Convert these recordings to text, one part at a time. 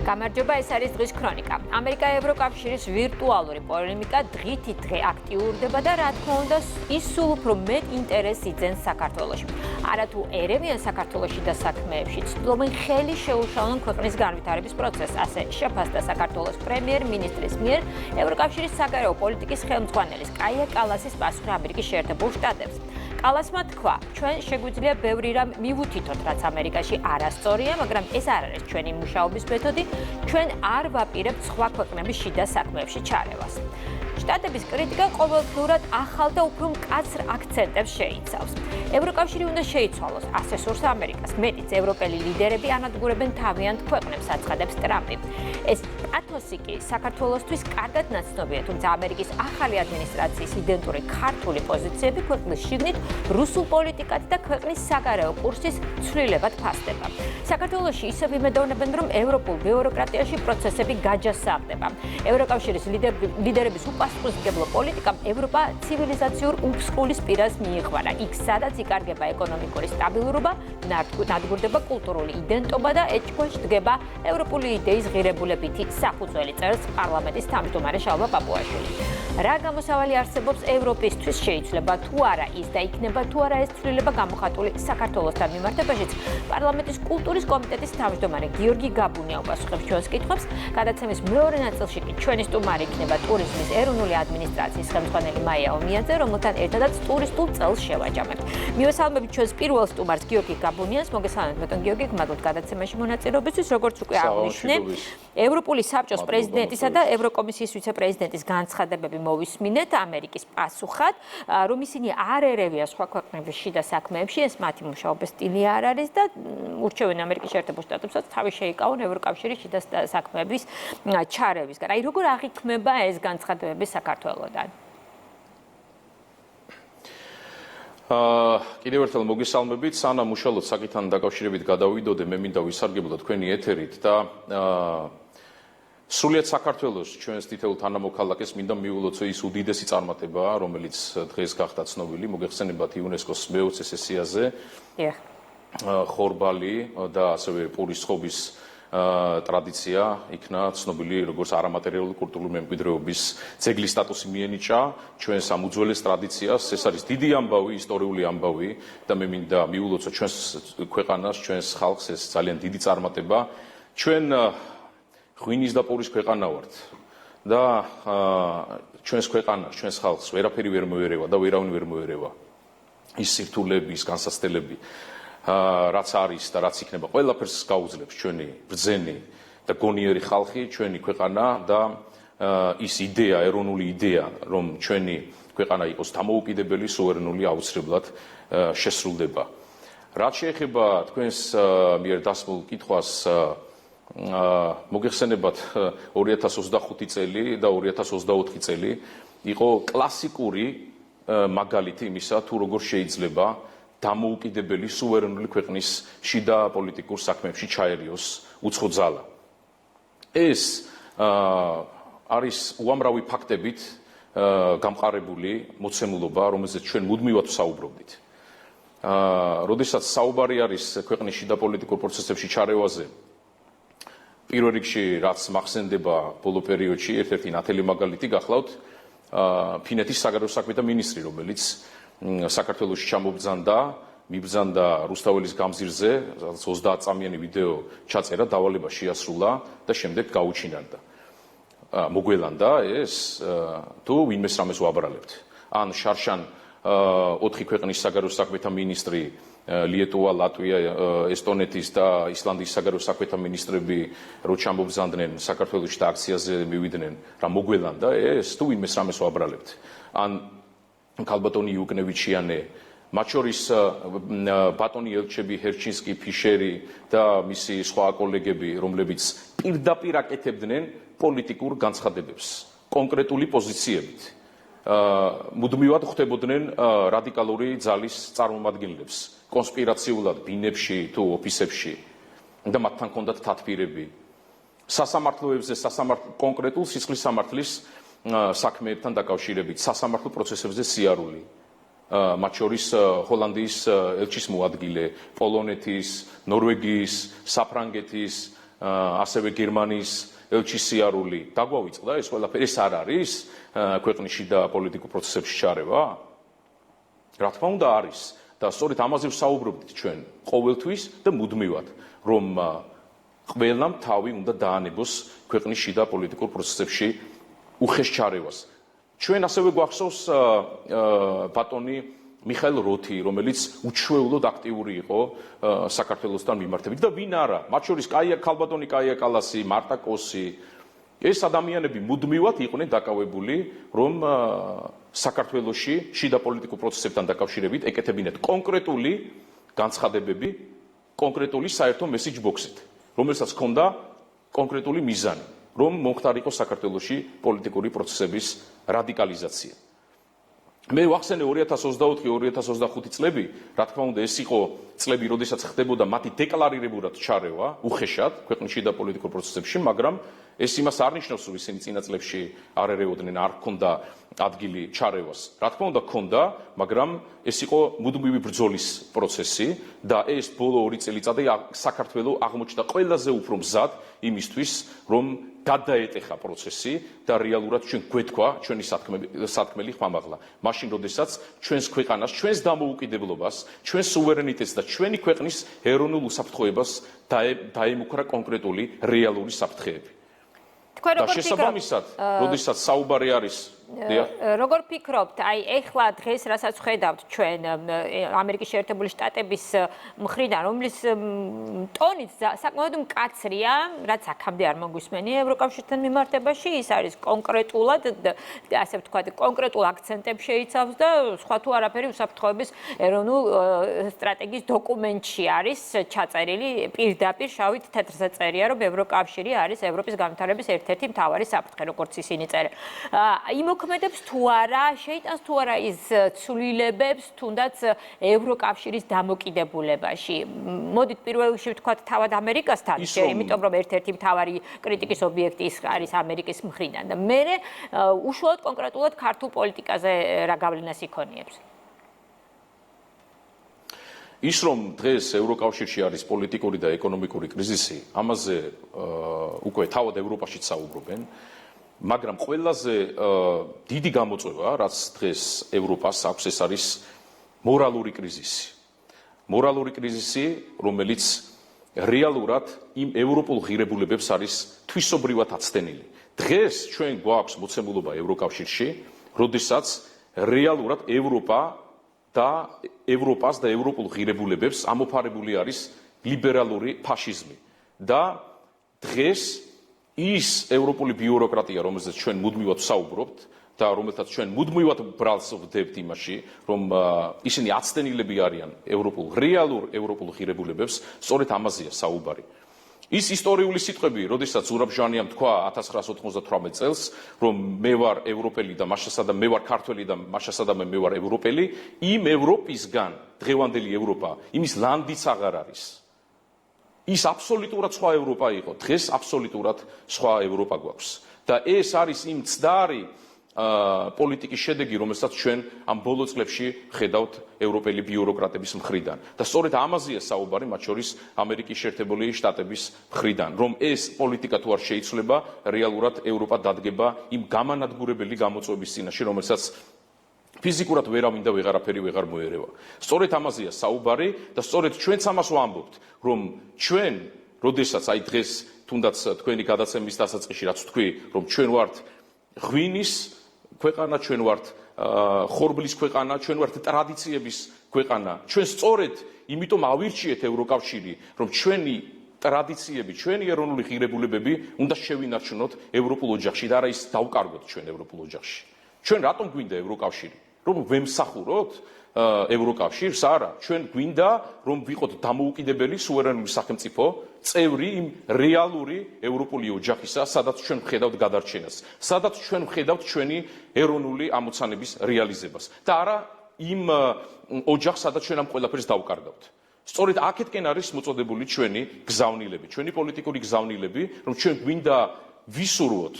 გამარჯობა, ეს არის დღის ქრონიკა. ამერიკა-ევროკავშირის ვირტუალური პოლემიკა დღითი დღე აქტიურდება და რა თქმა უნდა, ის სულ უფრო მეტ ინტერესს იძენს საქართველოში. არათუ ერევიან საქართველოში და საქმეებში, ცდილობენ ხელი შეუშალონ ქვეყნის განვითარების პროცესს, ასე შეფასდა საქართველოს პრემიერ-მინისტრის მიერ ევროკავშირის საგარეო პოლიტიკის ხელმძღვანელის კაია კალასის პასუხი ამერიკის შეერთებულ შტატებს. კალასმა თქვა, ჩვენ შეგვიძლია ბევრი რამ მივუთითოთ, რაც ამერიკაში არასწორია, მაგრამ ეს არ არის ჩვენი მუშაობის მეთოდი, ჩვენ არ ვაპირებთ სხვა ქვეყნების შიდა საქმეებში ჩარევას. შტატების კრიტიკა ყოველდღურად ახალ და უფრო მკაცრ აქცენტებს შეიცავს. ევროკავშირი უნდა შეიცვალოს ასესორს ამერიკას. მეტიც ევროპელი ლიდერები ანადგურებენ თავიანთ ქვეყნებს, აცხადებს ტრამპი. ეს პათოსი კი საქართველოსთვის კარგად ნაცნობია, თუმცა ამერიკის ახალი ადმინისტრაციის იდენტური ქართული პოზიციები ქვეყნის შიგნით რუსულ პოლიტიკად და ქვეყნის საგარეო კურსის ცვლილებად ფასდება. საქართველოში ისევ იმედოვნებენ, რომ ევროპულ ბიუროკრატიაში პროცესები გაჯასავდება. ევროკავშირის ლიდერების უპასუხისმგებლო პოლიტიკამ ევროპა ცივილიზაციურ უფსკულის პირას მიიყვარა. იქ სადაც იკარგება ეკონომიკური სტაბილურობა, ნადგურდება კულტურული იდენტობა და ეჭქვეშ დგება ევროპული იდეის ღირებულებითი საფუძველი, წერს პარლამენტის თავმჯდომარე შალვა პაპუაშვილი. რა გამოსავალი არსებობს ევროპისთვის, შეიძლება თუ არა ის და იქნება თუ არა ეს ცვლილება გამოხატული საქართველოსთან მიმართებაშიც, პარლამენტის კულტურის კომიტეტის თავმჯდომარე გიორგი გაბუნია უპასუხებს ჩვენს კითხვებს. გადაცემის მეორე ნაწილში კი ჩვენი სტუმარი იქნება ტურიზმის ეროვნული ადმინისტრაციის ხელმძღვანელი მაია ომიაძე, რომელთან ერთადაც ტურისტულ წელს შევაჯამებთ. მივესალმებით ჩვენს პირველ სტუმარს გიორგი გაბუნიას. მოგესალმებით ბატონ გიორგი, გმადლობთ გადაცემაში მონაწილეობისთვის. როგორც უკვე აღნიშნე, ევროპული საბჭოს პრეზიდენტისა და ევროკომისიის ვიცე-პრეზიდენტის განცხადებები მოვისმინეთ ამერიკის პასუხად, რომ ისინი არ ერევიან სხვა ქვეყნების შიდა საქმეებში, ეს მათი მუშაობის სტილი არ არის და ურჩევენ ამერიკის შეერთებულ შტატებსაც თავი შეიკავონ ევროკავშირის შიდა საქმეების ჩარევისგან. აი როგორ აღიქმება ეს განცხადებები საქართველოდან? კიდევ ერთხელ მოგესალმებით, სანამ უშუალოდ საკითხთან დაკავშირებით გადავიდოდე, მე მინდა ვისარგებლო თქვენი ეთერით და სრულიად საქართველოს ჩვენს თითოეულ თანამოქალაქეს მინდა მივულოცო ის უდიდესი წარმატება, რომელიც დღეს გახდა ცნობილი, მოგეხსენებათ იუნესკოს მე-20 სესიაზე. ხორბალი და ასევე პურის ხობის ტრადიცია იქნა ცნობილი როგორც არამატერიალური კულტურული მემკვიდრეობის ძეგლის სტატუსი მიენიჭა ჩვენს ამ უძველეს ტრადიციას. ეს არის დიდი ამბავი, ისტორიული ამბავი და მე მინდა მივულოცო ჩვენს ქვეყანას, ჩვენს ხალხს ეს ძალიან დიდი წარმატება. ჩვენ ღვინის და პურის ქვეყანა ვართ და ჩვენს ქვეყანას, ჩვენს ხალხს ვერაფერი ვერ მოერევა და ვერავინ ვერ მოერევა. ის სირთულეები, ის განსაცდელები რაც არის და რაც იქნება, ყველაფერს გაუძლებს ჩვენი ბრძენი და გონიერი ხალხი, ჩვენი ქვეყანა და ის იდეა, ეროვნული იდეა, რომ ჩვენი ქვეყანა იყოს დამოუკიდებელი, სუვერენული, აუცილებლად შესრულდება. რაც შეეხება თქვენს მიერ დასმულ კითხვას, მოგეხსენებათ 2025 წელი და 2024 წელი იყო კლასიკური მაგალითი იმისა, თუ როგორ შეიძლება დამოუკიდებელი სუვერენული ქვეყნის შიდა პოლიტიკურ საქმეებში ჩაერიოს უცხო ძალა. ეს არის უამრავი ფაქტებით გამყარებული მოცემულობა, რომელზეც ჩვენ მუდმივად ვსაუბრობდით. როდესაც საუბარი არის ქვეყნის შიდა პოლიტიკურ პროცესებში ჩარევაზე, პირველ რიგში რაც მახსენდება ბოლო პერიოდში, ერთ-ერთი ნათელი მაგალითი გახლავთ ფინეთის საგარეო საქმეთა მინისტრი, რომელიც საქართველოში მიბრძანდა რუსთაველის გამზირზე, 30 წამიანი ვიდეო ჩაწერა, დავალება შეასრულა და შემდეგ გაუჩინარდა. მოგველანდა ეს თუ ვინმეს რამეს ვაბრალებთ. ან შარშან 4 ქვეყნის საგარეო საქმეთა მინისტრი, ლიეტუვა, ლატვია, ესტონეთის და ისლანდიის საგარეო საქმეთა მინისტრები რო ჩამობრძანდნენ საქართველოში და აქციაზე მივიდნენ, რა მოგველანდა ეს თუ ვინმეს რამეს ვაბრალებთ. ან ქალბატონი იუკნევიჩიანე, მათ შორის ბატონი ელჩები ჰერჩინსკი, ფიშერი და მისი სხვა კოლეგები, რომლებიც პირდაპირ აკეთებდნენ პოლიტიკურ განცხადებებს, კონკრეტული პოზიციებით. მუდმივად ხვდებოდნენ რადიკალური ძალის წარმომადგენლებს, კონსპირაციულად ბინებში თუ ოფისებში და მათთან ჰქონდათ თათბირები. სასამართლოებზე, კონკრეტულ სისხლის სამართლის საქმეებთან დაკავშირებით, სასამართლო პროცესებზე სიარული. მათ შორის ჰოლანდიის ელჩის მოადგილე, პოლონეთის, ნორვეგიის, საფრანგეთის ასევე გერმანიის ელჩის სიარული დაგვავიწყდა ეს ყველაფერი ეს არ არის ქვეყნის შიდა პოლიტიკურ პროცესებში ჩარევა? რა თქმა უნდა არის და სწორედ ამაზე ვსაუბრობთ ჩვენ ყოველთვის და მუდმივად რომ ყველამ თავი უნდა დაანებოს ქვეყნის შიდა პოლიტიკურ პროცესებში უხეშ ჩარევას. ჩვენ ასევე გვახსოვს ბატონი მიხაილ როთი, რომელიც უჩვეულოდ აქტიური იყო საქართველოსთან მიმართებით და ვინ არა, მათ შორის ქალბატონი კაია კალასი, მარტა კოსი, ეს ადამიანები მუდმივად იყვნენ დაკავებული, რომ საქართველოში შიდა პოლიტიკურ პროცესებთან დაკავშირებით ეკეთებინათ კონკრეტული განცხადებები, კონკრეტული საერთო მესიჯ ბოქსით, რომელსაც ჰქონდა კონკრეტული მიზანი, რომ მომხდარიყო საქართველოში პოლიტიკური პროცესების რადიკალიზაცია. მე ვახსენე 2024-2025 წლები, რა თქმა უნდა, ეს იყო წლები, როდესაც ხდებოდა მათი დეკლარირებულად ჩარევა, უხეშად, ქვეყნის შიდა პოლიტიკურ პროცესებში, მაგრამ ეს იმას არ ნიშნავს, რომ ისინი წინა წლებში არ ერეოდნენ, არ ჰქონდა ადგილი ჩარევას. რა თქმა უნდა, ჰქონდა, მაგრამ ეს იყო მუდმივი ბრძოლის პროცესი და ეს ბოლო 2 წელიწადი საქართველოს აღმოჩნდა ყველაზე უფრო მზად იმისთვის, რომ გადაეტეხა პროცესი და რეალურად ჩვენ გვეთქვა ჩვენი სათქმელი ხმამაღლა. მაშინ, როდესაც ჩვენს ქვეყანას, ჩვენს დამოუკიდებლობას, ჩვენს სუვერენიტეტს და ჩვენი ქვეყნის ეროვნულ უსაფრთხოებას დაემუქრა კონკრეტული რეალური საფრთხეები. და შესაბამისად, როდესაც საუბარი არის როგორ ფიქრობთ, აი ეხლა დღეს რასაც ხედავთ ჩვენ ამერიკის შეერთებული შტატების მხრიდან, რომლის ტონიც საკმაოდ მკაცრია, რაც აქამდე არ მოგვისმენია ევროკავშირთან მიმართებაში, ის არის კონკრეტულად, ასე ვთქვათ, კონკრეტულ აქცენტებს შეიცავს და სხვა თუ არაფერი უსაფრთხოების ეროვნულ სტრატეგიის დოკუმენტში არის ჩაწერილი პირდაპირ შავით თეთრზე წერია, რომ ევროკავშირი არის ევროპის განვითარების ერთ-ერთი მთავარი საფრთხე, როგორც ისინი წერენ. იმოქმედებს თუ არა, შეიტანს თუ არა ის ცვლილებებს, თუნდაც ევროკავშირის დამოკიდებულებაში. მოდით პირველ რიგში ვთქვათ თავად ამერიკასთან, იმიტომ რომ ერთ-ერთი მთავარი კრიტიკის ობიექტი ის არის ამერიკის მხრიდან და მე უშუალოდ კონკრეტულად ქართულ პოლიტიკაზე რა გავლენას იქონიებს. ის რომ დღეს ევროკავშირში არის პოლიტიკური და ეკონომიკური კრიზისი, ამაზე უკვე თავად ევროპაშიც საუბრობენ. მაგრამ ყველაზე დიდი გამოწვევა, რაც დღეს ევროპას აქვს, ეს არის მორალური კრიზისი. მორალური კრიზისი, რომელიც რეალურად იმ ევროპულ ღირებულებებს არის თვისობრივად აცდენილი. დღეს ჩვენ გვაქვს მოცემულობა ევროკავშირში, როდესაც რეალურად ევროპას და ევროპულ ღირებულებებს ამოფარებული არის ლიბერალური ფაშიზმი. და დღეს ის ევროპული ბიუროკრატია, რომელზეც ჩვენ მუდმივად ვსაუბრობთ და რომელთაც ჩვენ მუდმივად ბრალს ვდებთ იმაში, რომ ისინი აცდენილები არიან რეალურ ევროპულ ღირებულებებს, სწორედ ამაზეა საუბარი. ის ისტორიული სიტყვები, როდესაც ზურაბ ჟანიამ თქვა 1998 წელს, რომ მე ვარ ევროპელი და მაშასადამე მე ვარ ქართველი და მაშასადამე მე ვარ ევროპელი, იმ ევროპისგან დღევანდელი ევროპა, იმის ლანდიც აღარ არის. ის აბსოლუტურად სხვა ევროპა იყო, დღეს აბსოლუტურად სხვა ევროპა გვაქვს. და ეს არის იმ ცდარი პოლიტიკის შედეგი, რომელსაც ჩვენ ამ ბოლო წლებში ხედავთ ევროპელი ბიუროკრატების მხრიდან. და სწორედ ამაზეა საუბარი, მათ შორის ამერიკის შეერთებული შტატების მხრიდან, რომ ეს პოლიტიკა თუ არ შეიცვლება, რეალურად ევროპა დადგება იმ გამანადგურებელი გამოწვევების წინაშე, რომელსაც ფიზიკურად ვერავინ და ვეღარაფერი ვეღარ მოერევა. სწორედ ამაზეა საუბარი და სწორედ ჩვენც ამას ვამბობთ, რომ ჩვენ, როდესაც აი დღეს თუნდაც თქვენი გადაცემის დასაწყისში რაც თქვი, რომ ჩვენ ვართ ღვინის ქვეყანა, ჩვენ ვართ ხორბლის ქვეყანა, ჩვენ ვართ ტრადიციების ქვეყანა. ჩვენ სწორედ იმიტომ ავირჩიეთ ევროკავშირი, რომ ჩვენი ტრადიციები, ჩვენი ეროვნული ღირებულებები უნდა შევინარჩუნოთ ევროპულ ოჯახში და არა ის დავკარგოთ ჩვენ ევროპულ ოჯახში. ჩვენ რატომ გვინდა ევროკავშირი? რომ ვემსახუროთ ევროკავშირს? არა, ჩვენ გვინდა რომ ვიყოთ დამოუკიდებელი სუვერენული სახელმწიფო, წევრი იმ რეალური ევროპული ოჯახისა, სადაც ჩვენ ვხედავთ გადარჩენას, სადაც ჩვენ ვხედავთ ჩვენი ეროვნული ამოცანების რეალიზებას და არა იმ ოჯახს, სადაც ჩვენ ამ ყველაფერს დავკარგავთ. სწორედ აქეთკენ არის მოწოდებული ჩვენი გზავნილები, ჩვენი პოლიტიკური გზავნილები, რომ ჩვენ გვინდა ვისურვოთ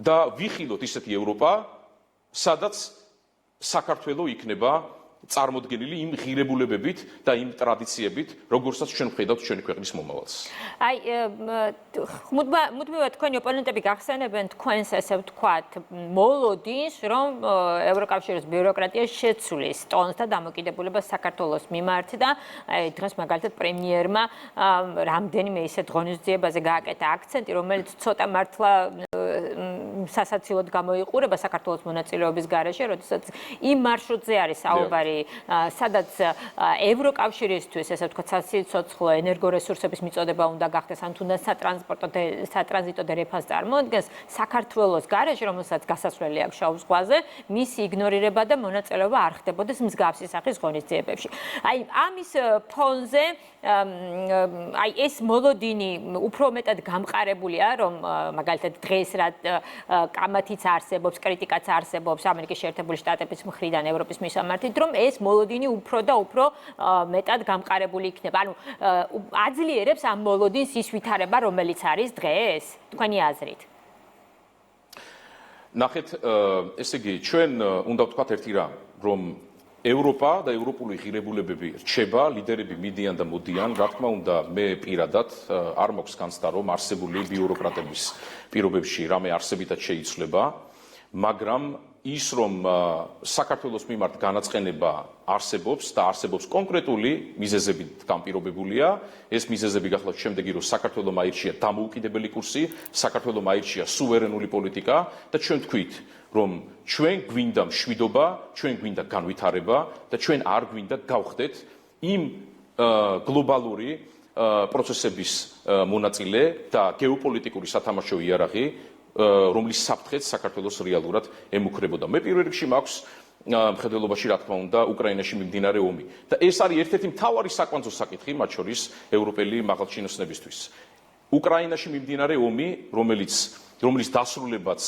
და ვიხილოთ ისეთი ევროპა, სადაც საქართველო იქნება წარმოდგენილი იმ ღირებულებებით და იმ ტრადიციებით, როგორცაც ჩვენ ვხედავთ ჩვენი ქვეყნის მომავალს. აი, მუდმივად თქვენი ოპონენტები გახსენებენ თქვენს, ესე ვთქვათ, მოლოდინს, რომ ევროკავშირის ბიუროკრატია შეცვლის ტონს და დამოკიდებულებას საქართველოს მიმართ და დღეს მაგალითად პრემიერმა რამდენიმე ისეთ ღონისძიებაზე გააკეთა აქცენტი, რომელიც ცოტა მართლა სასაცილოდ გამოიყურება საქართველოს მონაწილეობის გარეშე, როდესაც იმ მარშრუტზე არის საუბარი, სადაც ევროკავშირისთვის, ესე ვთქვათ, საციცოცხლო ენერგორესურსების მიწოდება უნდა გახდეს, ან თუნდაც სატრანზიტო დერეფანს წარმოადგენს, საქართველოს გარეშე, რომელსაც გასასვლელი აქვს შავ ზღვაზე, მისი იგნორირება და მონაწილეობა არ ხდებოდეს მსგავსი სახის ღონისძიებებში. აი, ამის ფონზე აი ეს მოლოდინი უფრო მეტად გამყარებულია, რომ მაგალითად დღეს რა კამათიც არსებობს, კრიტიკაც არსებობს ამერიკის შეერთებული შტატების მხრიდან ევროპის მისამართით, რომ ეს მოლოდინი უფრო და უფრო მეტად გამყარებული იქნება. ანუ აძლიერებს ამ მოლოდინს ის ვითარება, რომელიც არის დღეს, თქვენი აზრით. ნახეთ, ესე იგი, ჩვენ უნდა ვთქვათ ერთი რამ, რომ ევროპა და ევროპული ღირებულებები რჩება, ლიდერები მიდიან და მოდიან, რა თქმა უნდა, მე პირადად არ მაქვს განცდა, რომ არსებული ბიუროკრატების პირობებში რამე არსებითად შეიცვლება, მაგრამ ის რომ საქართველოს მიმართ განაწყენება არსებობს და არსებობს კონკრეტული მიზეზებით განპირობებულია, ეს მიზეზები გახლავთ შემდეგი, რომ საქართველოს აირჩია დამოუკიდებელი კურსი, საქართველოს აირჩია სუვერენული პოლიტიკა და ჩვენ თქვით, რომ ჩვენ გვინდა მშვიდობა, ჩვენ გვინდა განვითარება და ჩვენ არ გვინდა გავხდეთ იმ გლობალური პროცესების მონაწილე და გეოპოლიტიკური სათამაშო იარაღი, რომლის საფრთხეც საქართველოს რეალურად ემუქრებოდა. მე პირველ რიგში მაქვს მხედველობაში, რა თქმა უნდა, უკრაინაში მიმდინარე ომი. და ეს არის ერთ-ერთი მთავარი საკვანძო საკითხი, მათ შორის ევროპელი მაღალჩინოსნებისთვის. უკრაინაში მიმდინარე ომი, რომლის დასრულებაც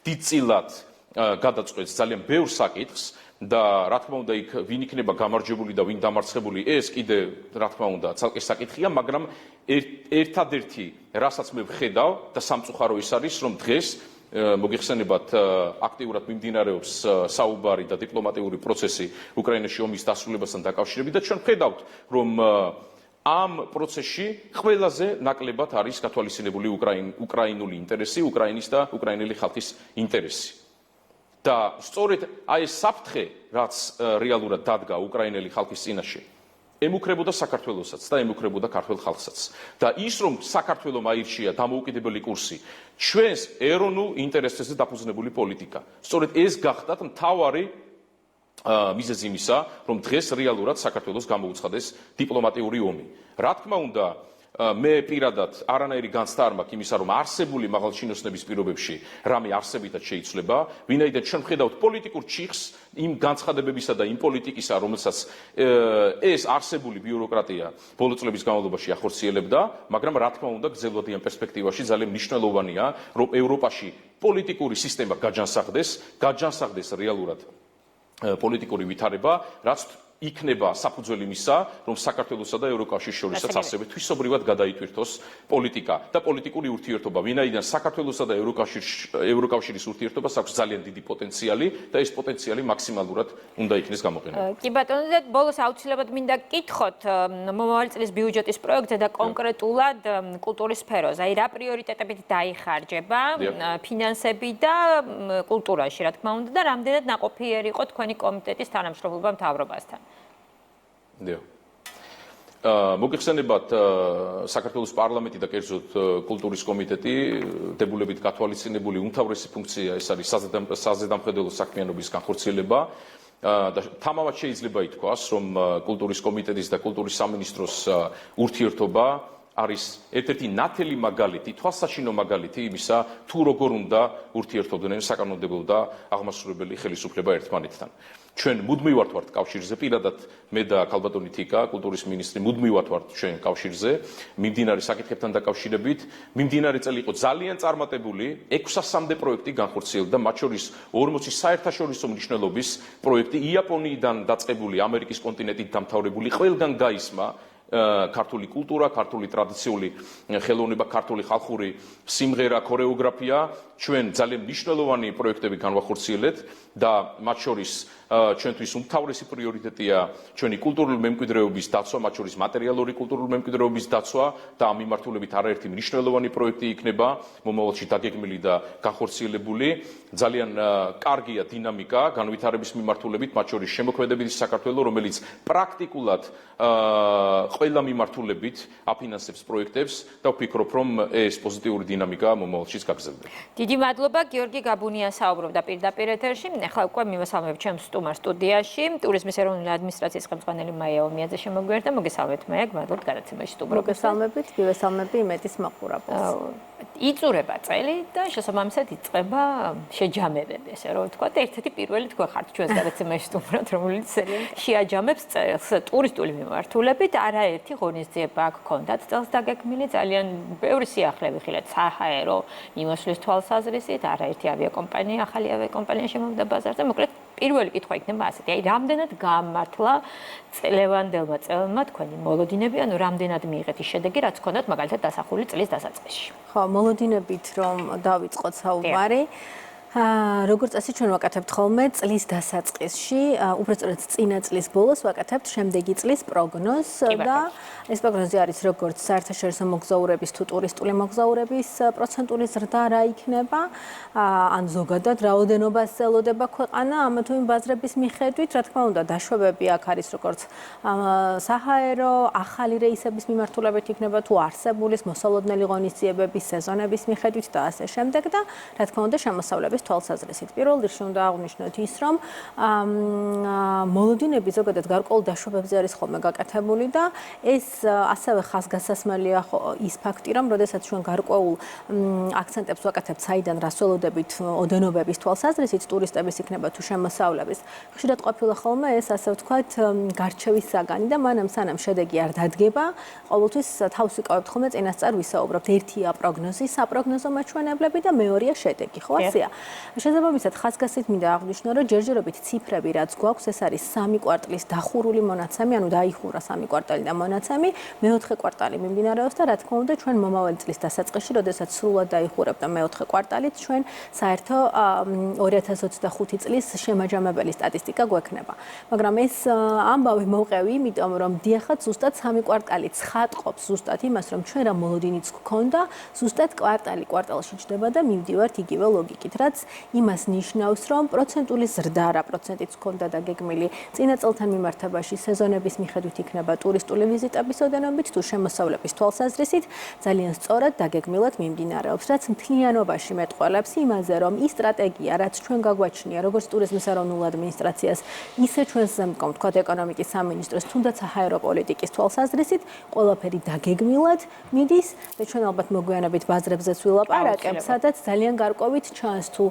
დიდწილად გადაწყვეტს ძალიან ბევრ საკითხს და რა თქმა უნდა, იქ ვინ იქნება გამარჯვებული და ვინ დამარცხებული, ეს კიდე რა თქმა უნდა, ცალკე საკითხია, მაგრამ ერთადერთი, რასაც მე ვხედავ და სამწუხარო ის არის, რომ დღეს მოგიხსენებათ, აქტიურად მიმდინარეობს საუბარი და დიპლომატიური პროცესი უკრაინაში ომის დასრულებასთან დაკავშირებით და ჩვენ ვხედავთ, რომ ამ პროცესში ყველაზე ნაკლებად არის გათვალისწინებული უკრაინული ინტერესი, უკრაინის და უკრაინელი ხალხის ინტერესი. და სწორედ აი ეს საფრთხე, რაც რეალურად დადგა უკრაინელი ხალხის წინაშე, ემუქრებოდა საქართველოსაც და ემუქრებოდა ქართველ ხალხსაც. და ის რომ საქართველოს აირჩია დამოუკიდებელი კურსი, ჩვენს ეროვნულ ინტერესებზე დაფუძნებული პოლიტიკა. სწორედ ეს გახდათ მთავარი მიზეზი იმისა, რომ დღეს რეალურად საქართველოს გამოუცხადეს დიპლომატიური ომი. რა თქმა უნდა, მე პირადად არანაირი განცდა არ მაქვს იმისა, რომ არსებული მაღალჩინოსნების პირობებში რამე არსებითად შეიცვლება, ვინაიდან ჩვენ ვხედავთ პოლიტიკურ ჩიხს იმ განცხადებებისა და იმ პოლიტიკისა, რომელსაც ეს არსებული ბიუროკრატია ბოლო წლების განმავლობაში ახორციელებდა, მაგრამ რა თქმა უნდა, გრძელვადიან პერსპექტივაში ძალიან მნიშვნელოვანია, რომ ევროპაში პოლიტიკური სისტემა გაჯანსაღდეს რეალურად პოლიტიკური ვითარება, რაც იქნება საფუძველი იმისა, რომ საქართველოსა და ევროკავშირის შორისაც ასევე თვისობრივად გადაიტვირთოს პოლიტიკა და პოლიტიკური ურთიერთობა, ვინაიდან საქართველოსა და ევროკავშირის ურთიერთობას აქვს ძალიან დიდი პოტენციალი და ეს პოტენციალი მაქსიმალურად უნდა იქნეს გამოყენებული. კი ბატონო, და ბოლოს აუცილებლად მინდა გკითხოთ მომავალი წლის ბიუჯეტის პროექტზე და კონკრეტულად კულტურის სფეროზე. აი რა პრიორიტეტებით დაიხარჯება ფინანსები და კულტურაში, რა თქმა უნდა, და რამდენად ნაყოფიერი იყო თქვენი კომიტეტის თანამშრომლობა მთავრობასთან. მოგიხსენებათ, საქართველოს პარლამენტი და კერძოდ კულტურის კომიტეტი დებულებით გათვალისწინებული უმთავრესი ფუნქცია ეს არის საზედამხედველო საქმიანობის განხორციელება და თამამად შეიძლება ითქვას, რომ კულტურის კომიტეტის და კულტურის სამინისტროს ურთიერთობა არის ერთ-ერთი ნათელი მაგალითი, თვალსაჩინო მაგალითი იმისა, თუ როგორ უნდა ურთიერთობდნენ საკანონმდებლო და აღმასრულებელი ხელისუფლება ერთმანეთთან. ჩვენ მუდმივად ვართ კავშირზე, პირადად მე და ქალბატონი თიკა, კულტურის მინისტრი, მუდმივად ვართ ჩვენ კავშირზე, მიმდინარე საკითხებთან დაკავშირებით. მიმდინარე წელი იყო ძალიან წარმატებული, 600-მდე პროექტი განხორციელდა, მათ შორის 40 საერთაშორისო მნიშვნელობის პროექტი, იაპონიიდან დაწყებული, ამერიკის კონტინენტით დამთავრებული, ყველგან გაისმა ქართული კულტურა, ქართული ტრადიციული ხელოვნება, ქართული ხალხური სიმღერა, ქორეოგრაფია, ჩვენ ძალიან მნიშვნელოვანი პროექტები განვახორციელეთ და მათ შორის ჩვენთვის უმთავრესი პრიორიტეტია ჩვენი კულტურული მემკვიდრეობის დაცვა, მათ შორის მატერიალური კულტურული მემკვიდრეობის დაცვა და ამ მიმართულებით არაერთი მნიშვნელოვანი პროექტი იქნება მომავალში დაგეგმილი და განხორციელებული. ძალიან კარგია დინამიკა განვითარების მიმართულებით, მათ შორის შემოქმედებითი საქართველო, რომელიც პრაქტიკულად ყველა მიმართულებით აფინანსებს პროექტებს და ვფიქრობ, რომ ეს პოზიტიური დინამიკა მომავალშიც გაგრძელდება. დიდი მადლობა გიორგი გაბუნია საუბრობდა პირდაპირ ეთერში. ახლა უკვე მივესალმებ ჩემს სტუმარ სტუდიაში. ტურიზმის ეროვნული ადმინისტრაციის ხელმძღვანელი მაია ომიაძე შემოგვიერთდა. მოგესალმებით მაია, გმადლობთ გადაცემაში სტუმრობისთვის. მოგესალმებით, მივესალმები იმეთის მაყურებელს. იწურება წელი და შესაბამისად იწყება შეჯამებები, ესე რომ ვთქვათ, ერთ-ერთი პირველი თქვენ ხართ ჩვენს გადაცემაში სტუმრად, რომელიც შეაჯამებს წელს ტურისტული მიმართულებით. არაერთი ღონისძიება გქონდათ წელს დაგეგმილი, ძალიან ბევრი სიახლე ვიხილეთ საჰაერო მიმოსვლის თვალსაზრისით, არაერთი ავიაკომპანია, ახალი ავიაკომპანია შემოვიდა ბაზარზე. მოკლედ პირველი კითხვა იქნება ასეთი: აი, რამდენად გაამართლა წლევანდელმა წელმა თქვენი მოლოდინები, ანუ რამდენად მიიღეთ ის შედეგი, რაც გქონდათ მაგალითად დასახული წლის დასაწყისში? ხო, მოლოდინებით რომ დავიწყოთ საუბარი. როგორც წესი ჩვენ ვაკეთებთ ხოლმე წლის დასაწყისში, უბრალოდ წინა წლის ბოლოს ვაკეთებთ შემდეგი წლის პროგნოზს და ეს პროგნოზი არის როგორც საერთაშორისო მოგზაურების თუ ტურისტული მოგზაურების პროცენტული ზრდა რა იქნება, ან ზოგადად რაოდენობას ელოდება ქვეყანა ამა თუ იმ ბაზრების მიხედვით, რა თქმა უნდა, დაშვებები აქ არის როგორც საჰაერო, ახალი რეისების მიმართულებით იქნება თუ არსებული მოსალოდნელი ღონისძიებების სეზონების მიხედვით და ასე შემდეგ და რა თქმა უნდა შემოსავლების თვალსაზრისით. პირველ რიგში უნდა აღვნიშნოთ ის, რომ მოლოდინები ზოგადად გარკვეულ დაშვებებზე არის ხოლმე გაკეთებული და ეს ასევე ხაზგასასმელია ის ფაქტი, რომ როდესაც ჩვენ გარკვეულ აქცენტებს ვაკეთებთ საიდან რას ველოდებით ოდენობების თვალსაზრისით, ტურისტების იქნება თუ შემოსავლების. ხშირად ყოფილა ხოლმე ეს ასე ვთქვათ გარჩევის საგანი და მანამ სანამ შედეგი არ დადგება, ყოველთვის თავს ვიკავებთ ხოლმე წინასწარ ვისაუბრებთ. ერთია პროგნოზი, საპროგნოზო მაჩვენებლები და მეორეა შედეგი, ხო ასეა? შესაბამისად ხაზგასით მინდა აღვნიშნო, რომ ჯერჯერობით ციფრები რაც გვაქვს, ეს არის 3 კვარტლის დახურული მონაცემი, ანუ დაიხურა 3 კვარტალი და მონაცემი, მეოთხე კვარტალი მიმდინარეობს და რა თქმა უნდა ჩვენ მომავალი წლის დასაწყისში, როდესაც სრულად დაიხურებდა მეოთხე კვარტალით, ჩვენ საერთო 2025 წლის შემაჯამებელი სტატისტიკა გვექნება. მაგრამ ეს ამბავი მოვყევი, იმიტომ რომ დიახაც ზუსტად 3 კვარტალი ცხადყოფს ზუსტად იმას, რომ ჩვენ რა მოლოდინიც გქონდა, ზუსტად კვარტალი კვარტალში ჯდება და მივდივართ იგივე ლოგიკით, რაც იმას ნიშნავს, რომ პროცენტული ზრდა რა პროცენტიც გქონდა დაგეგმილი წინა წელთან მიმართებაში სეზონების მიხედვით იქნება ტურისტული ვიზიტების ოდენობით თუ შემოსავლების თვალსაზრისით ძალიან სწორად დაგეგმილად მიმდინარეობს, რაც მთლიანობაში მეტყველებს იმაზე, რომ ის სტრატეგია, რაც ჩვენ გაგვაჩნია როგორც ტურიზმის ეროვნულ ადმინისტრაციას, ისე ჩვენს ზემდგომ, თქვათ ეკონომიკის სამინისტროს, თუნდაც საჰაერო პოლიტიკის თვალსაზრისით, ყველაფერი დაგეგმილად მიდის და ჩვენ ალბათ მოგვიანებით ბაზრებზეც ვილაპარაკებთ, სადაც ძალიან გარკვევით ჩანს თუ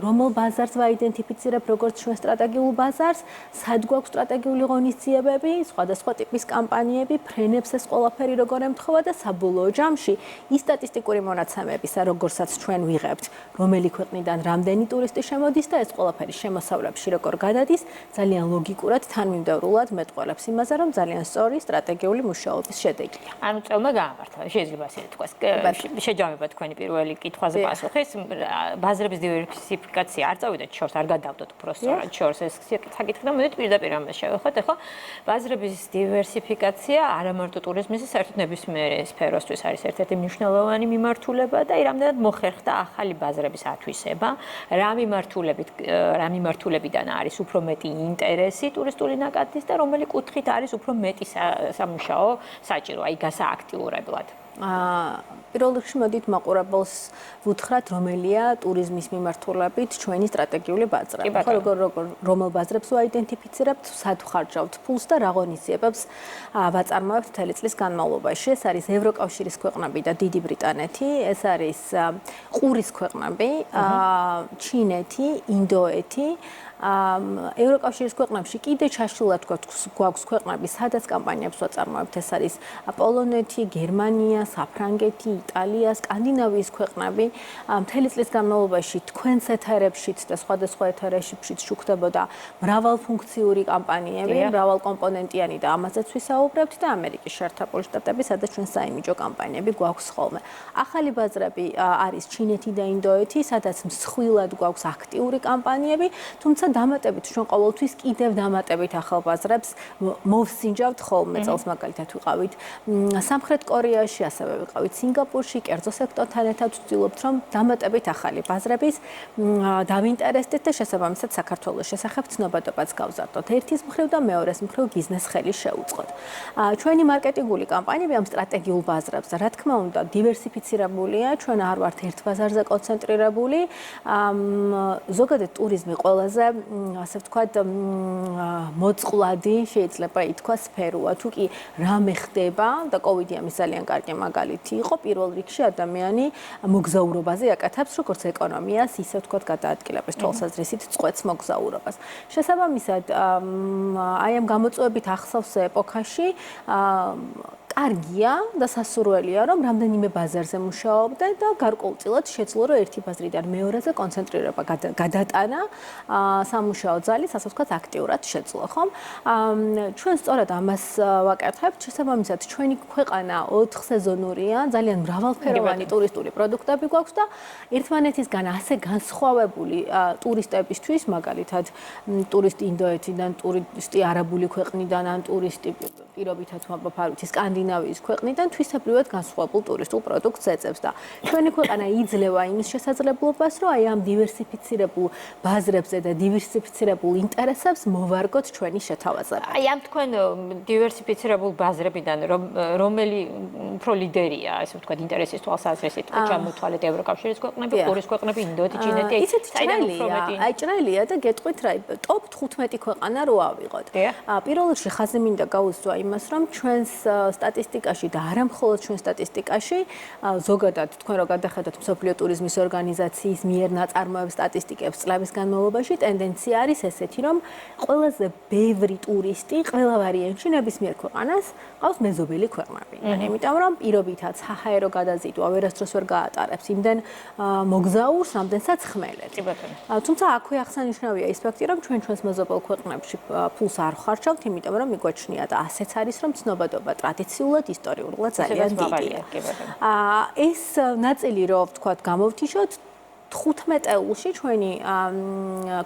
რომელ ბაზარს ვაიდენტიფიცირებ როგორც ჩვენ სტრატეგიულ ბაზარს, სად გვაქვს სტრატეგიული ღონისძიებები, სხვადასხვა ტიპის კამპანიები, ფრენებს ეს ყველაფერი როგორ ემთხვევა და საბოლოო ჯამში ის სტატისტიკური მონაცემებისა, როგორცაც ჩვენ ვიღებთ, რომელი ქვეყნიდან რამდენი ტურისტი შემოდის და ეს ყველაფერი შემოსავლებში როგორ გადადის, ძალიან ლოგიკურად თანმიმდევრულად მეტყველებს იმაზე, რომ ძალიან სწორი სტრატეგიული მუშაობის შედეგია. ანუ წელმა გაამართლა, შეიძლება ასე თქვას. შეჯამება თქვენი პირველი კითხვაზე პასუხის, ბაზრების დივერსიფიკაცია არ წავიდეთ შორს, არ გადავდოთ უბრალოდ შორს ეს საკითხი და მოდით პირდაპირ ამას შევეხოთ. ახლა ბაზრების დივერსიფიკაცია არა მარტო ტურიზმის, საერთოდ ნებისმიერ სფეროსთვის არის ერთ-ერთი მნიშვნელოვანი მიმართულება და რამდენად მოხერხდა ახალი ბაზრების ათვისება, რა მიმართულებიდან არის უფრო მეტი ინტერესი ტურისტული ნაკადის და რომელი კუთხით არის უფრო მეტი სამუშაო საჭირო, აი გასააქტიურებლად. პირველ რიგში მოდით მაყურებელს ვუთხრათ, რომელია ტურიზმის მიმართულებით ჩვენი სტრატეგიული ბაზრები. ხო, რომელ ბაზრებს ვაიდენტიფიცირებთ, სად ვხარჯავთ ფულს და რა ღონისძიებებს ვაწარმოებთ მთელი წლის განმავლობაში. ეს არის ევროკავშირის ქვეყნები და დიდი ბრიტანეთი, ეს არის ყურის ქვეყნები, ჩინეთი, ინდოეთი, ევროკავშირის ქვეყნებში კიდე ჩაშლილად გვაქვს ქვეყნები, სადაც კამპანიებს ვაწარმოებთ. ეს არის პოლონეთი, გერმანია, საფრანგეთი, იტალია, სკანდინავიის ქვეყნები მთელი წლის განმავლობაში თქვენს ეთერებშიც და სხვადასხვა ეთერებშიც შუქდებოდა მრავალფუნქციური კამპანიები, მრავალკომპონენტიანი და ამაზეც ვისაუბრებთ და ამერიკის შეერთებული შტატები, სადაც ჩვენ საიმიჯო კამპანიები გვაქვს ხოლმე. ახალი ბაზრები არის ჩინეთი და ინდოეთი, სადაც მსხვილად გვაქვს აქტიური კამპანიები, თუმცა დამატებით ჩვენ ყოველთვის კიდევ დამატებით ახალ ბაზრებს მოვსინჯავთ ხოლმე წელს მაგალითად ვიყავით სამხრეთ კორეაში, ასევე ვიყავით სინგაპურში, კერძო სექტორთან ერთად ვცდილობთ რომ დამატებით ახალი ბაზრების დავინტერესდეთ და შესაბამისად საქართველოს შესახებ ცნობადობაც გავზარდოთ. ერთის მხრივ და მეორეს მხრივ ბიზნეს ხელი შეუწყოთ. ჩვენი მარკეტინგული კამპანიები ამ სტრატეგიულ ბაზრებს, რა თქმა უნდა, დივერსიფიცირებულია, ჩვენ არ ვართ ერთ ბაზარზე კონცენტრირებული. ზოგადად ტურიზმი ყველაზე, ასე ვთქვათ, მოწყვლადი შეიძლება ითქვა სფეროა. თუ კი რამე ხდება და კოვიდი ამის ძალიან კარგი მაგალითი იყო, პირველ რიგში ადამიანი მოგზაურობაზე აკეთებს როგორც ეკონომიას, ისე ვთქვათ გადაადგილების თვალსაზრისით წყვეტს მოგზაურობას. შესაბამისად, აი ამ გამოწვევებით ახსოვს ეპოქაში კარგია და სასურველია, რომ რამდენიმე ბაზარზე მუშაობდე და გარკვეულწილად შეძლო, რომ ერთი ბაზრიდან მეორეზე კონცენტრირება გადატანა სამუშაო ძალის, ასე ვთქვათ, აქტიურად შეძლო, ხომ? ჩვენ სწორად ამას ვაკეთებთ, შესაბამისად, ჩვენი ქვეყანა 4 სეზონურია, ძალიან მრავალფეროვანი ტურისტული პროდუქტები გვაქვს და ერთმანეთისგან ასე განსხვავებული ტურისტებისთვის, მაგალითად, ტურისტი ინდოეთიდან, ტურისტი არაბული ქვეყნიდან, ან ტურისტი პირობითად მოგფარვითი სკანდინავიის ქვეყნიდან თვისებრივად განსხვავებულ ტურისტულ პროდუქტს ეწევს და ჩვენი ქვეყანა იძლევა იმის შესაძლებლობას, რომ აი ამ დივერსიფიცირებულ ბაზრებზე და დივერსიფიცირებულ ინტერესებს მოვარგოთ ჩვენი შეთავაზება. აი ამ თქვენ დივერსიფიცირებულ ბაზრებიდან რომელი უფრო ლიდერია, ასე ვთქვათ, ინტერესის თვალსაზრისით, ჩამოთვალეთ ევროკავშირის ქვეყნები, ყურის ქვეყნები, ინდოეთი, ჩინეთი, აი ჭრელია და გეტყვით რა, ტოპ 15 ქვეყანა რო ავიღოთ. პირველ რიგში ხაზი მინდა გაუსვა იმას, რომ ჩვენს სტატისტიკაში და არა მხოლოდ ჩვენ სტატისტიკაში, ზოგადად თქვენ რო გადახედოთ მსოფლიო ტურიზმის ორგანიზაციის მიერ ნაწარმოებს სტატისტიკებს წლების განმავლობაში, ტენდენცია არის ესეთი, რომ ყველაზე ბევრი ტურისტი ყველა ვარიანტში ნებისმიერ ქვეყანას ყავს მეზობელი ქვეყნები. იმიტომ რომ პირობითად საჰაერო გადაზიდვა ვერასდროს ვერ გაატარებს იმდენ მოგზაურს, რამდენსაც ხმელეთ. თუმცა აქვე აღსანიშნავია ის ფაქტი, რომ ჩვენს მეზობელ ქვეყნებში ფულს არ ხარჯავთ, იმიტომ რომ მიგვაჩნია და ასეც არის, რომ ცნობადობა ტრადიციულად, ისტორიულად ძალიან დიდია. ეს ნაწილი რო ვთქვათ გამოვთიშოთ 15 ეულში ჩვენი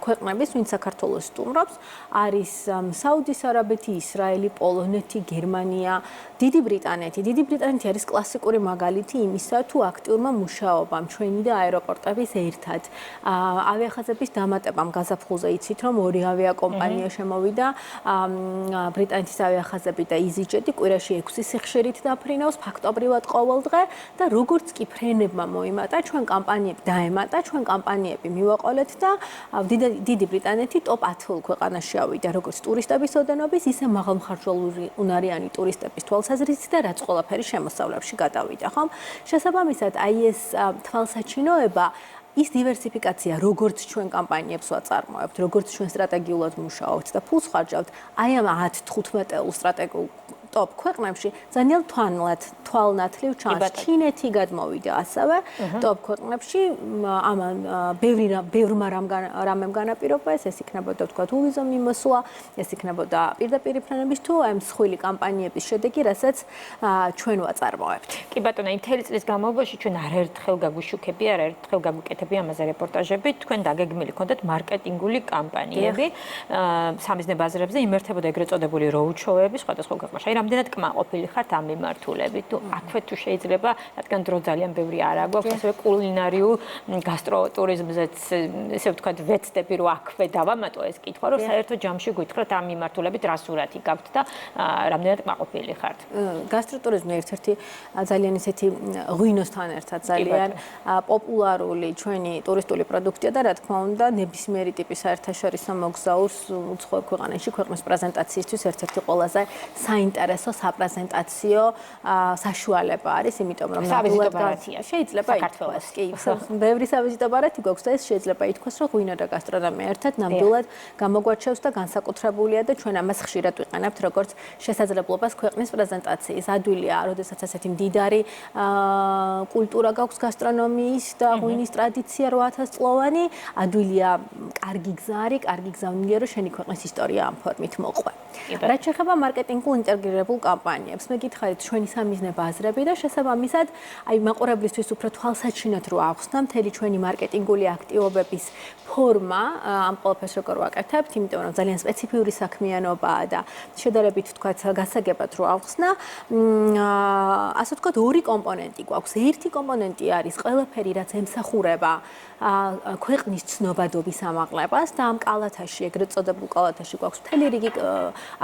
ქვეყნების, ვინც საქართველოს სტუმრობს, არის საუდის არაბეთი, ისრაელი, პოლონეთი, გერმანია, დიდი ბრიტანეთი. დიდი ბრიტანეთი არის კლასიკური მაგალითი იმისა, თუ აქტიურმა მუშაობამ ჩვენი და აეროპორტების ერთად ავიახაზების დამატებამ გაზაფხულზე იცით, რომ 2 ავიაკომპანია შემოვიდა, ბრიტანეთის ავიახაზები და EasyJet კვირაში 6 სიხშირით დაფრინავს ფაქტობრივად ყოველდღე და როგორც კი ფრენებმა მოიმატა, ჩვენ კამპანიები დაემატა ჩვენ კამპანიები მივაყოლეთ და დიდი ბრიტანეთი ტოპ 10 ქვეყანაში ავიდა, როგორც ტურისტების ოდენობის, ისე მაღალმხარჯვალური უნარიანი ტურისტების თვალსაზრისით და რაც ყველაფერი შემოსავლებში გადავიდა, ხომ? შესაბამისად, აი ეს თვალსაჩინოება ის დივერსიფიკაცია, როგორც ჩვენ კამპანიებს ვაწარმოებთ, როგორც ჩვენ სტრატეგიულად მუშაობთ და ფულს ხარჯავთ, აი ამ 10-15 სტრატეგიულ ტოპ ქვეყნებში ძალიან თვალნათლივ ჩანს. ჩინეთი გადმოვიდა ასევე ტოპ ქვეყნებში, ამან ბევრმა რამემ განაპირობა ეს იქნებოდა ვთქვათ უვიზო მიმოსვლა, ეს იქნებოდა პირდაპირ ფრენების თუ აი მსხვილი კამპანიების შედეგი, რასაც ჩვენ ვაწარმოებთ. კი ბატონო, იმ მთელი წლის განმავლობაში ჩვენ არაერთხელ გაგვიშუქები, არაერთხელ გაგვიკეთები ამაზე რეპორტაჟები, თქვენ დაგეგმილი ქონდათ მარკეტინგული კამპანიები სამიზნე ბაზრებზე, იმართებოდა ეგრეთ წოდებული როუდ-შოუები სხვადასხვა ქვეყნებში. რამდენად კმაყოფილი ხართ ამ მიმართულებით? თუ აქვე თუ შეიძლება, რადგან დრო ძალიან ბევრი არ აქვს, ასევე კულინარიულ გასტროტურიზმზეც, ესე ვთქვათ, ვეცდები რომ აქვე დავამატო ეს კითხვა, რომ საერთოდ ჯამში გითხრათ ამ მიმართულებით რა სურათი გაქვთ და რამდენად კმაყოფილი ხართ? გასტროტურიზმი ერთ-ერთი ძალიან ისეთი ღვინოსთან ერთად ძალიან პოპულარული ჩვენი ტურისტული პროდუქტია და რა თქმა უნდა, ნებისმიერი ტიპის საერთაშორისო მოგზაურს უცხოურ ქვეყანაში ქვეყნის პრეზენტაციისთვის ერთ-ერთი ყველაზე საინტერესო საინტერესო საპრეზენტაციო საშუალება არის, იმიტომ რომ სავიზიტო ბარათია შეიძლება ითქვას, კი, ბევრი სავიზიტო ბარათი გვაქვს და ეს შეიძლება ითქვას, რომ ღვინო და გასტრონომია ერთად ნამდვილად გამოგვარჩევს და განსაკუთრებულია და ჩვენ ამას ხშირად ვიყენებთ როგორც შესაძლებლობას ქვეყნის პრეზენტაციის. ადვილია, როდესაც ასეთი მდიდარი კულტურა გაქვს გასტრონომიის და ღვინის ტრადიცია 8000 წლოვანი, ადვილია კარგი გზა არის, კარგი გზა უნდა რომ შენი ქვეყნის ისტორია ამ ფორმით მოყვე. რაც შეეხება მარკეტინგულ ინტეგრირებულ კამპანიებს, მე გითხარით ჩვენი სამიზნე ბაზრები და შესაბამისად, აი მაყურებლისთვის უფრო თვალსაჩინოდ რო ახსნა მთელი ჩვენი მარკეტინგული აქტივობების ფორმა, ამ ყველაფერს როგორ ვაკეთებთ, იმიტომ რომ ძალიან სპეციფიური საქმიანობაა და შედარებით თქვათ გასაგებად რო ახსნა, ასე ვთქვათ, ორი კომპონენტი გვაქვს. ერთი კომპონენტი არის ყველაფერი, რაც ემსახურება ქვეყნის ცნობადობის ამაღლებას და ამ კალათაში, ეგრეთ წოდებულ კალათაში გვაქვს მთელი რიგი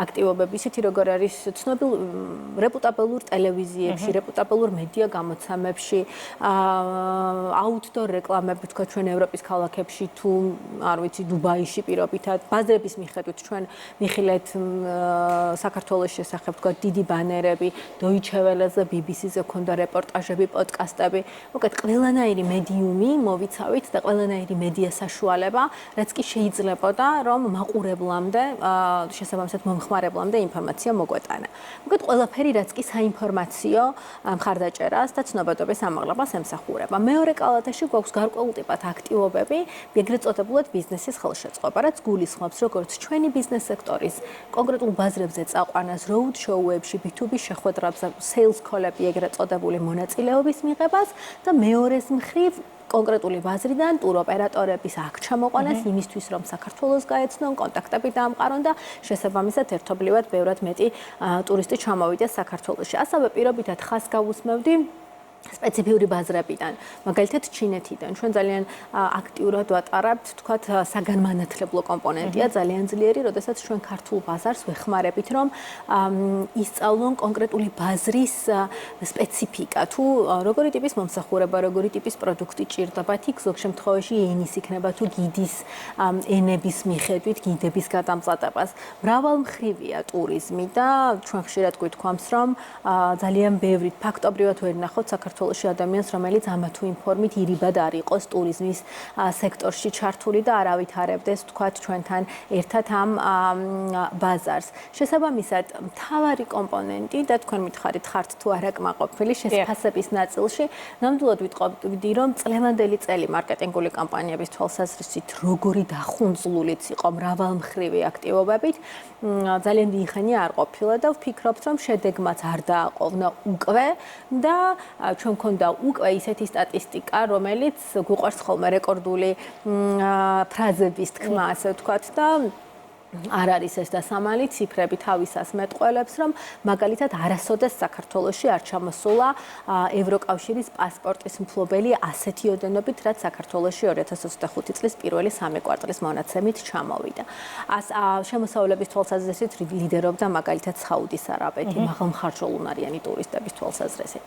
აქტივობები, ისეთი როგორ არის ცნობილ რეპუტაბელურ ტელევიზიებში, რეპუტაბელურ მედია გამოცემებში, აუთდორ რეკლამები თქვა ჩვენ ევროპის ქალაქებში თუ არ ვიცი დუბაიში პირობითად, ბაზრების მიხედვით ჩვენ მიხილეთ საქართველოს შესახებ თქვა დიდი ბანერები, Deutsche Welle-ზე, BBC-ზე ქონდა რეპორტაჟები, პოდკასტები, უკეთ ყველანაირი მედიუმი მოვიცავით და ყველანაირი მედია საშუალება, რაც კი შეიძლებოდა რომ მაყურებლამდე, შესაბამისად მომხმარებლამდე ინფორმაცია მოგვეტანა. უკეთ ყველაფერი რაც კი საინფორმაციო მხარდაჭერას და ცნობადობის ამაღლებას ემსახურება. მეორე კალათაში გვაქვს გარკვეულ ტიპად აქტივობები, ეგრეთ წოდებული ბიზნესის ხელშეწყობა, რაც გულისხმობს როგორც ჩვენი ბიზნეს სექტორის კონკრეტულ ბაზრებზე წაყვანას, road show-ებში, B2B შეხვედრებზე, sales call-ები ეგრეთ წოდებული მონაწილეობის მიღებას და მეორეს მხრივ კონკრეტული ბაზრიდან ტურ ოპერატორების აქ ჩამოყვანას იმისთვის რომ საქართველოს გაეცნონ, კონტაქტები დაამყარონ და შესაბამისად ერთობლივად ბევრად მეტი ტურისტი ჩამოვიდეს საქართველოში. ასევე პირობითად ხას გავუსმევდი სპეციფიური ბაზრებიდან, მაგალითად ჩინეთიდან. ჩვენ ძალიან აქტიურად ვატარებთ, თქვათ, საგანმანათლებლო კომპონენტია ძალიან ძლიერი, როდესაც ჩვენ ქართულ ბაზარს ვეხმარებით, რომ ისწავლონ კონკრეტული ბაზრის სპეციფიკა, თუ როგორი ტიპის მომსახურება, როგორი ტიპის პროდუქტი ჭირდებათ, იქ ზოგ შემთხვევაში ენის იქნება თუ გიდის ენების მიხედვით, გიდების გადამწყვეტებას. მრავალმხრივია ტურიზმი და ჩვენ ხშირად გვითქვამს, რომ ძალიან ბევრი ფაქტობრივად ვერ ნახავთ საქართველოში ადამიანს, რომელიც ამა თუ იმ ფორმით ირიბად არ იყოს ტურიზმის სექტორში ჩართული და არ ავითარებდეს, თქვათ, ჩვენთან ერთად ამ ბაზარს. შესაბამისად, მთავარი კომპონენტი და თქვენ მითხარით, ხართ თუ არა კმაყოფილი შესფასების ნაწილში, ნამდვილად ვიტყობდი, რომ წლევანდელი წელი მარკეტინგული კამპანიების თვალსაზრისით როგორი დახუნძლულიც იყო მრავალმხრივი აქტივობებით, ძალიან დიდი ხანი არ ყოფილა და ვფიქრობთ, რომ შედეგმაც არ დააყოვნა უკვე და ჩვენ მქონდა უკვე ისეთი სტატისტიკა, რომელიც გვიყვარს ხოლმე რეკორდული ფრაზების თქმა, ასე ვთქვათ და არ არის ეს დასამალი ციფრები თავისას მეტყველებს, რომ მაგალითად არასოდეს საქართველოში არ ჩამოსულა ევროკავშირის პასპორტის მფლობელი ასეთი ოდენობით, რაც საქართველოში 2025 წლის პირველი 3 კვარტალის მონაცემით ჩამოვიდა. შემოსავლების თვალსაზრისით ლიდერობდა მაგალითად საუდის არაბეთი, მაღალმხარჯვულუნარიანი ტურისტების თვალსაზრისით.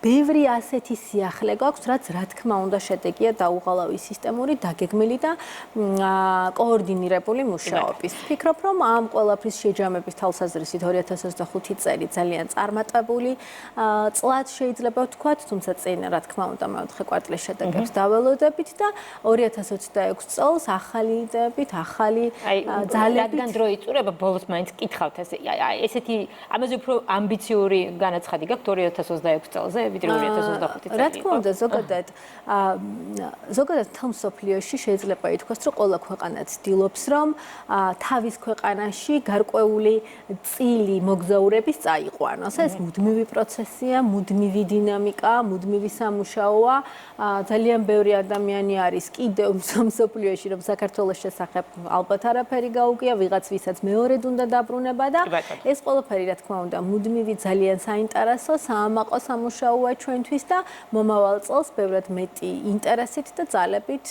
ბევრი ასეთი სიახლე გვაქვს, რაც რა თქმა უნდა შედეგია დაუღალავი სისტემური, დაგეგმილი და კოორდინირებული მუშაობის. ვფიქრობ, რომ ამ ყველაფრის შეჯამების თვალსაზრისით 2025 წელი ძალიან წარმატებული წლად შეიძლება ვთქვათ, თუმცა წინ რა თქმა უნდა მეოთხე კვარტალის შედეგებს დაველოდებით და 2026 წელს ახალი იდეებით, ახალი ძალებით. რადგან დრო იწურება, ბოლოს მაინც კითხავთ ესეთი ამაზე უფრო ამბიციური განაცხადი გაქვთ 2026 წელზე, ვიდრე 2025 წელი. რა თქმა უნდა, ზოგადად თელ მსოფლიოში შეიძლება ითქვას, რომ ყველა ქვეყანა ცდილობს, რომ თავის ქვეყანაში გარკვეული წილი მოგზაურების წაიყვანოს. ეს მუდმივი პროცესია, მუდმივი დინამიკა, მუდმივი სამუშაოა. ძალიან ბევრი ადამიანი არის კიდევ მსოფლიოში, რომ საქართველოს შესახებ ალბათ არაფერი გაუგია, ვიღაც ვისაც მეორედ უნდა დაბრუნება და ეს ყველაფერი რა თქმა უნდა მუდმივი ძალიან საინტერესო საამაყო სამუშაოა ჩვენთვის და მომავალ წელს ბევრად მეტი ინტერესით და ძალებით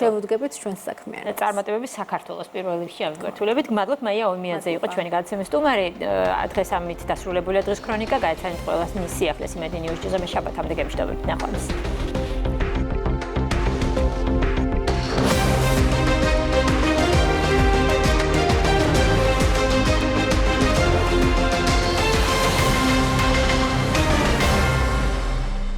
შევუდგებით ჩვენს საქმიანობას. წარმატებები საქართველოს პირველ რიგში ამგვართულებით. გმადლობ, მაია ომიაძე იყო ჩვენი გადაცემის სტუმარი. დღეს ამით დასრულებულია დღის ქრონიკა. გაიცანით ყველას მის სიახლეს იმედი ნიუზ-ჭიზე. მე შაბათამდე გემშვიდობებით. ნახვამდის.